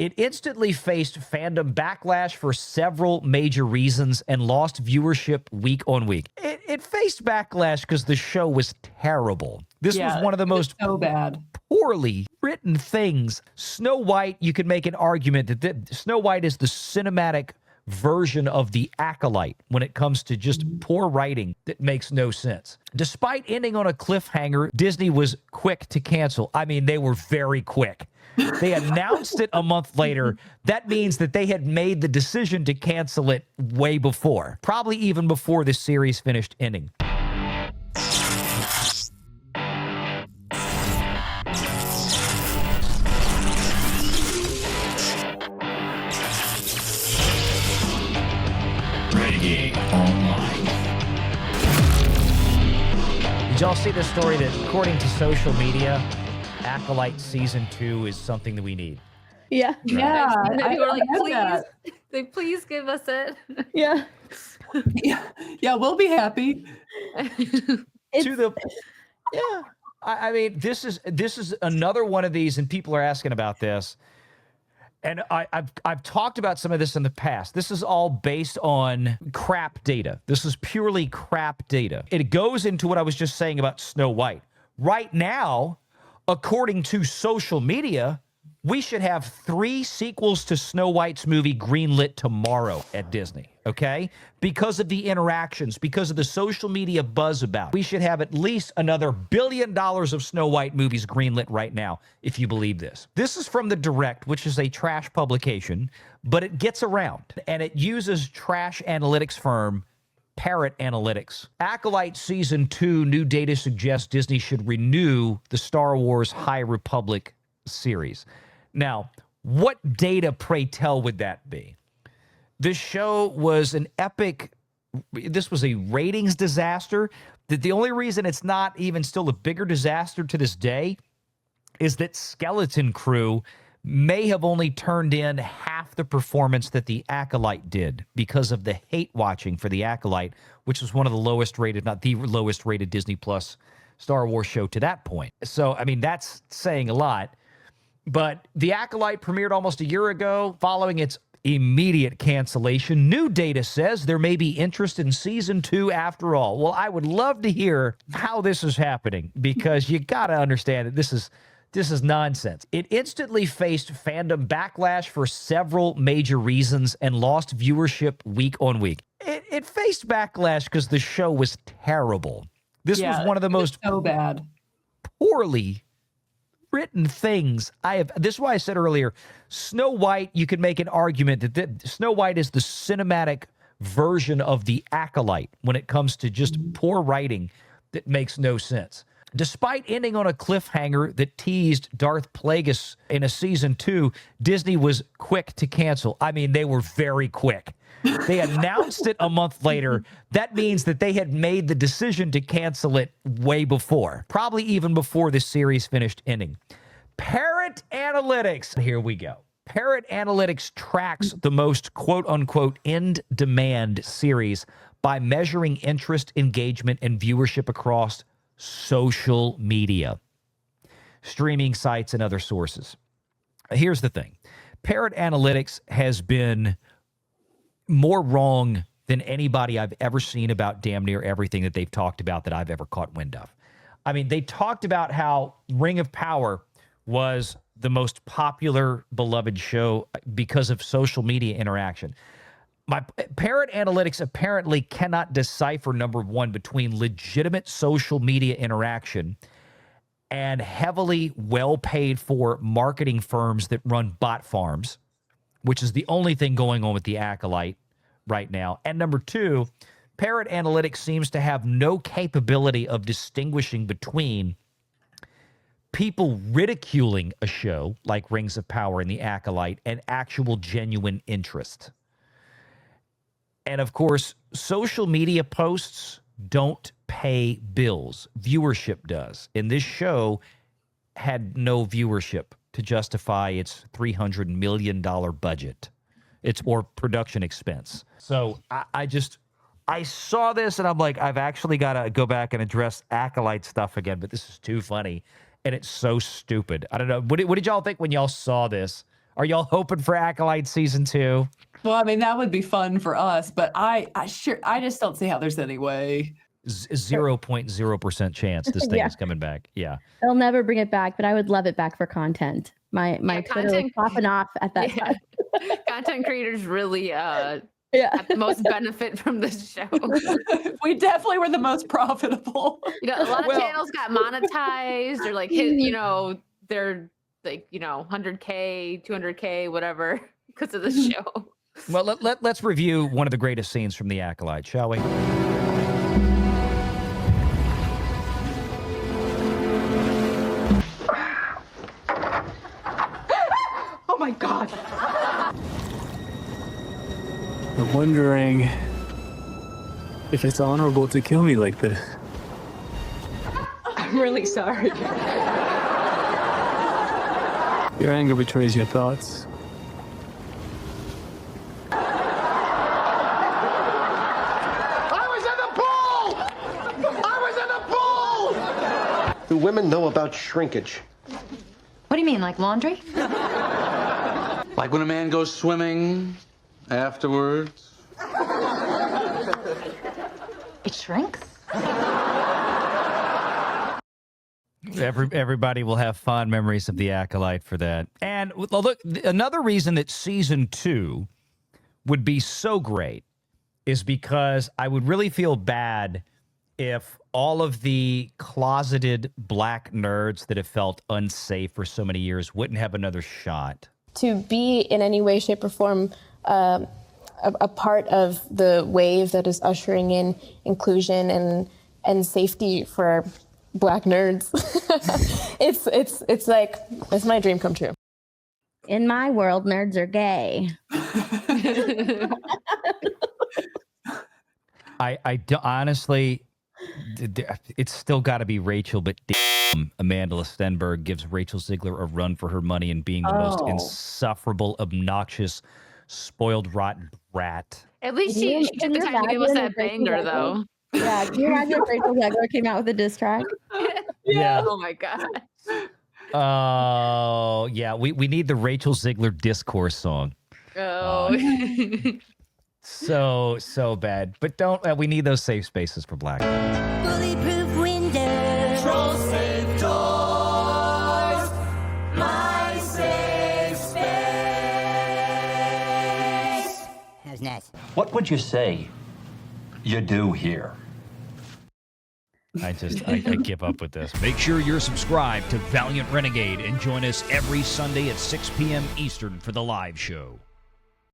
It instantly faced fandom backlash for several major reasons and lost viewership week on week. It faced backlash because the show was terrible. This was one of the most so bad, poorly written things. Snow White, you could make an argument that Snow White is the cinematic version of the Acolyte when it comes to just poor writing that makes no sense. Despite ending on a cliffhanger, Disney was quick to cancel. I mean, they were very quick. They announced it a month later. That means that they had made the decision to cancel it way before, probably even before the series finished ending. Renegade Online. Did y'all see the story that, according to social media, Acolyte Season 2 is something that we need? Yeah. Yeah. People are like, that. please give us it. Yeah. Yeah, we'll be happy. I mean, this is another one of these, and people are asking about this. And I've talked about some of this in the past. This is all based on crap data. This is purely crap data. It goes into what I was just saying about Snow White. Right now, according to social media, we should have 3 sequels to Snow White's movie greenlit tomorrow at Disney, okay? Because of the interactions, because of the social media buzz about it. We should have at least another $1 billion of Snow White movies greenlit right now, if you believe this. This is from The Direct, which is a trash publication, but it gets around, and it uses trash analytics firm Parrot Analytics. Acolyte Season 2 new data suggests Disney should renew the Star Wars High Republic series. Now, what data, pray tell, would that be? This show was an epic, this was a ratings disaster. The only reason it's not even still a bigger disaster to this day is that Skeleton Crew may have only turned in half the performance that the Acolyte did because of the hate watching for the Acolyte, which was one of the lowest rated, not the lowest rated Disney Plus Star Wars show to that point. So, I mean, that's saying a lot. But The Acolyte premiered almost a year ago following its immediate cancellation. New data says there may be interest in Season 2 after all. Well, I would love to hear how this is happening, because you got to understand that this is nonsense. It instantly faced fandom backlash for several major reasons and lost viewership week on week. It faced backlash because the show was terrible. This was one of the most so bad, poorly written things I have. This is why I said earlier, Snow White, you could make an argument that Snow White is the cinematic version of the Acolyte when it comes to just poor writing that makes no sense. Despite ending on a cliffhanger that teased Darth Plagueis in a Season 2, Disney was quick to cancel. I mean, they were very quick. They announced it a month later. That means that they had made the decision to cancel it way before, probably even before the series finished ending. Parrot Analytics. Here we go. Parrot Analytics tracks the most quote-unquote in-demand series by measuring interest, engagement, and viewership across social media, streaming sites, and other sources. Here's the thing. Parrot Analytics has been more wrong than anybody I've ever seen about damn near everything that they've talked about that I've ever caught wind of. I mean, they talked about how Ring of Power was the most popular, beloved show because of social media interaction. My Parrot Analytics apparently cannot decipher, number one, between legitimate social media interaction and heavily well-paid for marketing firms that run bot farms, which is the only thing going on with the Acolyte right now. And number two, Parrot Analytics seems to have no capability of distinguishing between people ridiculing a show like Rings of Power and the Acolyte and actual genuine interest. And of course, social media posts don't pay bills. Viewership does. And this show had no viewership to justify its $300 million budget, or production expense. So I saw this and I'm like, I've actually got to go back and address Acolyte stuff again, but this is too funny and it's so stupid. I don't know. What did y'all think when y'all saw this? Are y'all hoping for Acolyte season 2? Well, I mean, that would be fun for us, but I just don't see how there's any way. 0.0% chance this thing Yeah. is coming back. Yeah. They'll never bring it back, but I would love it back for content. My Twitter was content- popping off at that time. Content creators really Yeah. have the most benefit from this show. We definitely were the most profitable. You know, a lot of Well- channels got monetized or like hit, you know, they're like, you know, 100K, 200K, whatever, because of the show. Well, let's review one of the greatest scenes from The Acolyte, shall we? Oh my God. I'm wondering if it's honorable to kill me like this. I'm really sorry. Your anger betrays your thoughts. Do women know about shrinkage? What do you mean, like laundry? Like when a man goes swimming afterwards. It shrinks? Everybody will have fond memories of The Acolyte for that. And look, another reason that season 2 would be so great is because I would really feel bad if all of the closeted black nerds that have felt unsafe for so many years wouldn't have another shot. To be in any way, shape, or form a part of the wave that is ushering in inclusion and safety for Black nerds. it's my dream come true. In my world, nerds are gay. Honestly, it's still got to be Rachel, but damn, Amanda Stenberg gives Rachel Ziegler a run for her money and being the most insufferable, obnoxious, spoiled, rotten brat. At least she took the time to give us that banger, though. Yeah, can you imagine if Rachel Zegler came out with a diss track? Yeah. Oh my god. Oh, yeah. We need the Rachel Ziegler discourse song. Oh. So bad. But don't. We need those safe spaces for black. Bulletproof windows. Troll safe doors. My safe space. How's nice? What would you say you do here? I give up with this. Make sure you're subscribed to Valiant Renegade and join us every Sunday at 6 p.m. Eastern for the live show.